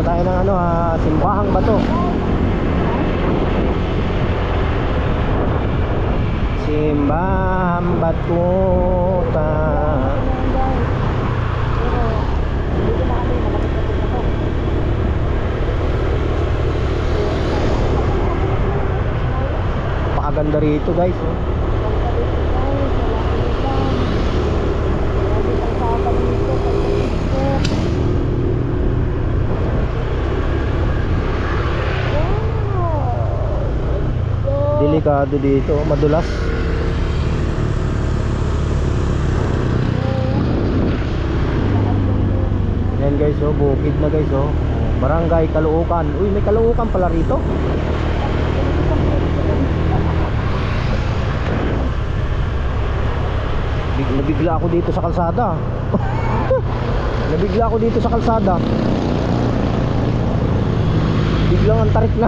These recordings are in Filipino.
Punta tayo ng ano, Simbahang Bato. Simbahang Bato pakaganda rito guys, oh. Delikado dito, madulas. Yan guys, oh, bukid na guys, oh. Barangay Caloocan. Uy, may Caloocan pala rito. Nabigla ako dito sa kalsada. Nabigla ako dito sa kalsada. Biglang ang tarik na.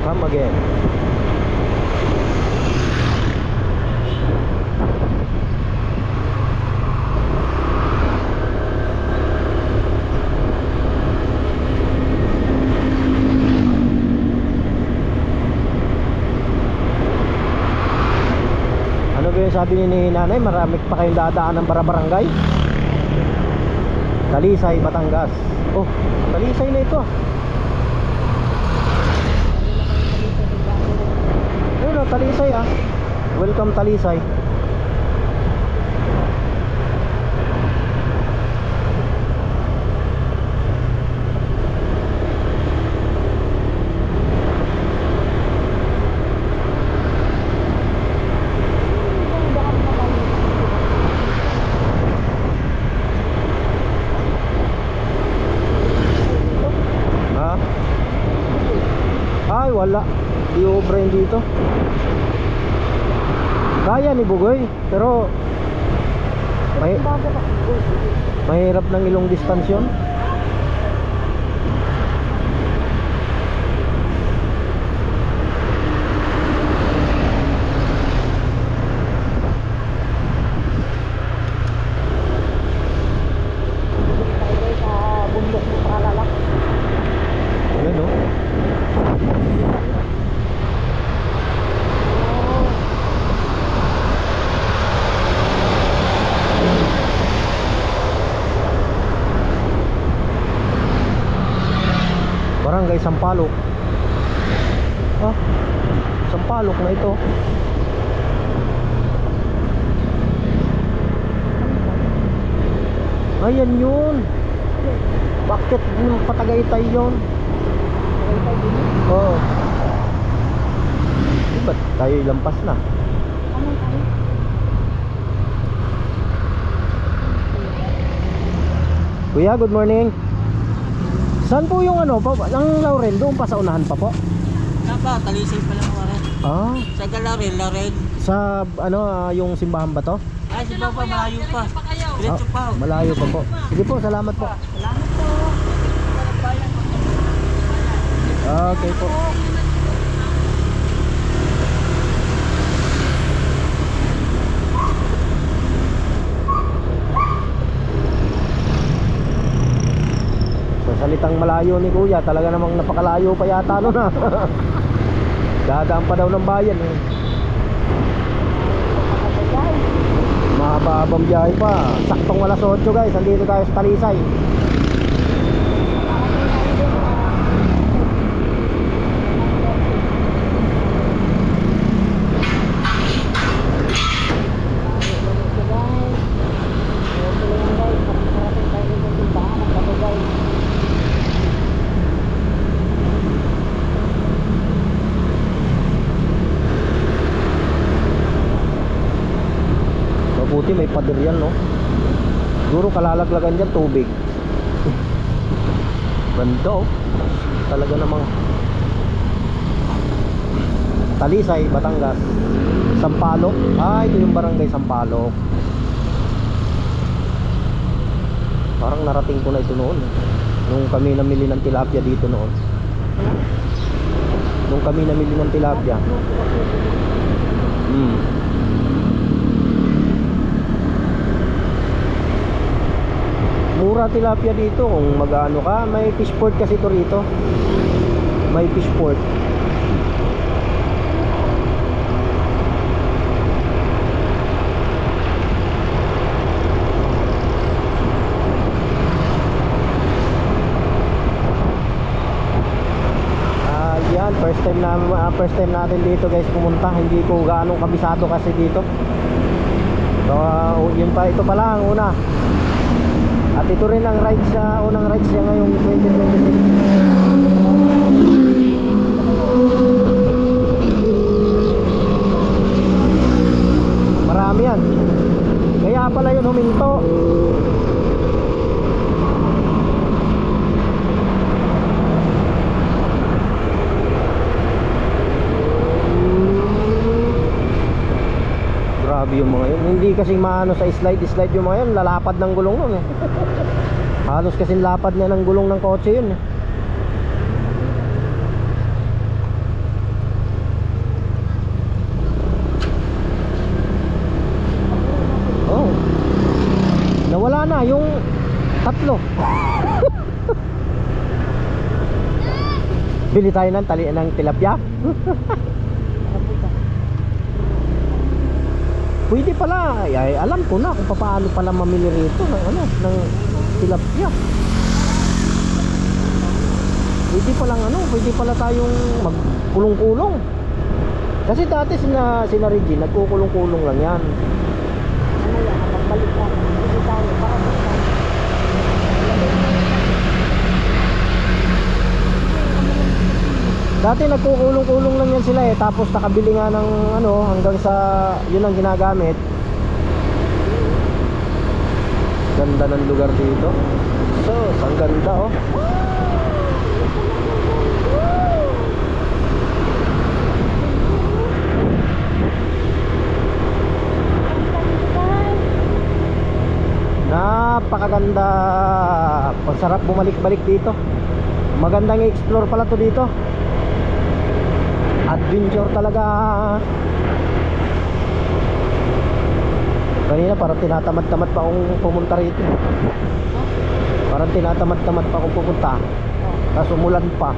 Come again. Ano ba yung sabi ni nanay? Marami pa kayong dadaan ng barangay? Talisay, Batangas. Oh, Talisay na ito. Talisay, welcome Talisay. Ay wala, di obra yun dito. Kaya ni Bugoy, pero mahirap ng ilong distansyon. Ayan, oh. Barangay Sampaloc. Sampaloc na ito. Ayan yun. Bakit Patagaytay yun? Oo. Ba't tayo lampas na? Kuya, good morning. Saan po yung ano pa? Ang Laurel, doon pa sa unahan pa po? Napa, Talisay pa lang waran. Sa Laurel. Sa ano, yung simbahan ba to? Ay, si Papa, malayo pa. Diretso pa. Malayo pa po. Sige po, salamat po. Salamat po. Okay po. Salitang malayo ni Kuya, talaga namang napakalayo pa yata nun. Dadaan pa daw ng bayan eh. Mahaba-habang biyahe pa. Saktong alas 8 guys, andito tayo sa Talisay. pader yan, no? Siguro kalalaglagan dyan tubig. Ganda, oh. Talaga namang Talisay, Batangas. Sampaloc. Ah, ito yung barangay Sampaloc. Parang narating ko na ito noon, nung kami namili ng tilapia dito noon. Nung kami namili ng tilapia. Mura tilapia dito kung mag-ano ka. May fish port kasi ito rito. May fish port. Yan, first time natin dito guys pumunta. Hindi ko gaano kabisado kasi dito. So, ito pa lang una. At ito rin ang ride siya, unang ride siya ngayong 2026. Marami yan. Kaya pala yun huminto. Grabe yung mga yun. Hindi kasing maano sa slide yung mga yun. Lalapad ng gulong nun eh. Halos kasing lapad na ng gulong ng kotse yun eh. Oh, nawala na yung tatlo. Bili tayo ng tilapia. Pwede pala, ay, alam ko na kung paano pala mamili rito ng tilapia. Pwede pala tayong magkulong-kulong. Kasi dati sina Regine, nagkukulong-kulong lang yan. Dati nagkukulong-kulong lang yan sila eh. Tapos nakabili nga ng hanggang sa yun ang ginagamit. Ganda ng lugar dito. So, ang ganda oh. Napakaganda. Pasarap bumalik-balik dito. Magandang i-explore pala to dito. Adventure talaga. Kanina parang tinatamad-tamad pa akong pumunta rito. Parang tinatamad-tamad pa akong pupunta. Tapos umulan pa.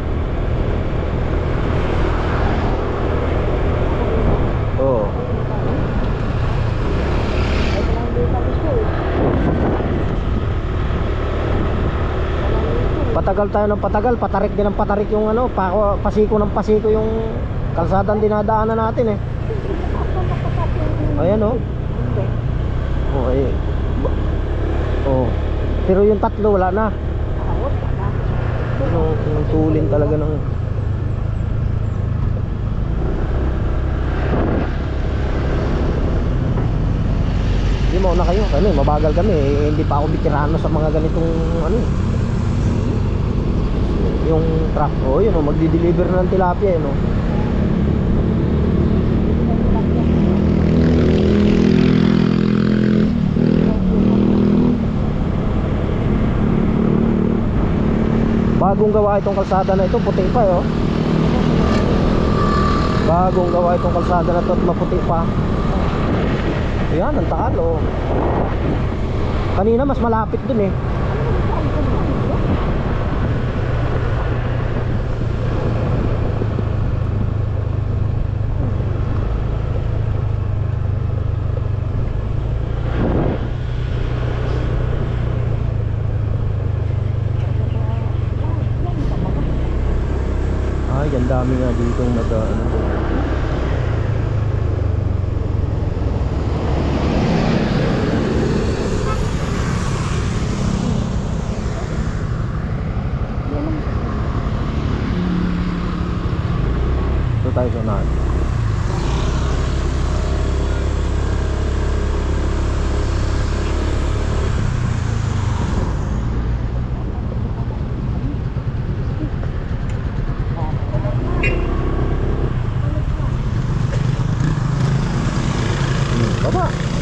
Oh. Patagal tayo ng patagal, patarik din ng patarik yung pasiko ng pasiko yung kalsadang dinadaanan natin eh. Ayan oh. Oh, ay. Oh. Pero yung tatlo wala na. Yung tulin talaga ng Hindi mo na kayo, kami mabagal kami eh. Hindi pa ako bitirano sa mga ganitong yung truck. Oh, yun oh, magdi-deliver na ng tilapia yun oh. Bagong gawa itong kalsada na ito, puti pa oh. Bagong gawa itong kalsada na ito at maputi pa. Ayan, ang taal oh. Kanina mas malapit dun eh. Ay, ang dami nga ditong ito tayo sa unahan. Baba.